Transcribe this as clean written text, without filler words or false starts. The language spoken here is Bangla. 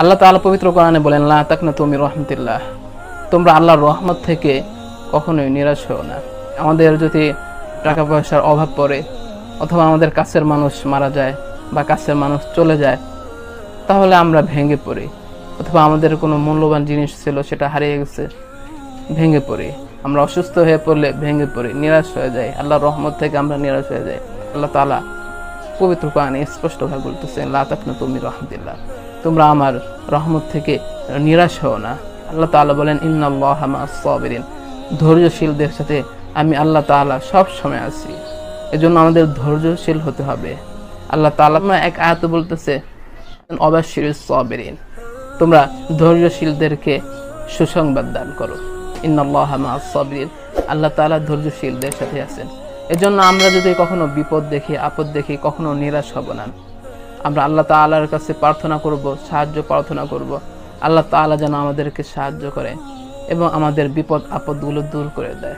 আল্লাহ তাআলা পবিত্র কোরআনে বলেন, লা তাকনাতু মির রাহমাতিল্লাহ, তোমরা আল্লাহর রহমত থেকে কখনোই নিরাশ হও না। আমাদের যদি টাকা পয়সার অভাব পড়ে, অথবা আমাদের কাছের মানুষ মারা যায় বা কাছের মানুষ চলে যায়, তাহলে আমরা ভেঙে পড়ি। অথবা আমাদের কোনো মূল্যবান জিনিস ছিল, সেটা হারিয়ে গেছে, ভেঙে পড়ি। আমরা অসুস্থ হয়ে পড়লে ভেঙে পড়ি, নিরাশ হয়ে যাই। আল্লাহর রহমত থেকে আমরা নিরাশ হয়ে যাই। আল্লাহ তাআলা পবিত্র কোরআনে স্পষ্টভাবে বলতেছেন, লা তাকনাতু মির রাহমাতিল্লাহ, তোমরা আমার রহমত থেকে নিরাশ হও না। আল্লাহ তাআলা বলেন, ইন্নাল্লাহা মা'আস সাবিরিন, ধৈর্যশীলদের সাথে আমি আল্লাহ তাআলা সব সময় আছি। এজন্য আমাদের ধৈর্যশীল হতে হবে। আল্লাহ তাআলা এক আয়াতে বলতেছে, অবাশশিরিস সাবিরিন, তোমরা ধৈর্যশীলদেরকে সুসংবাদ দান করো। ইন্নাল্লাহা মা'আস সাবিরিন, আল্লাহ তাআলা ধৈর্যশীলদের সাথে আছেন। এজন্য আমরা যদি কখনো বিপদ দেখি, আপদ দেখি, কখনো নিরাশ হব না। আমরা আল্লাহ তাআলার কাছে প্রার্থনা করব, সাহায্য প্রার্থনা করব। আল্লাহ তাআলা যেন আমাদেরকে সাহায্য করে এবং আমাদের বিপদ আপদগুলো দূর করে দেয়।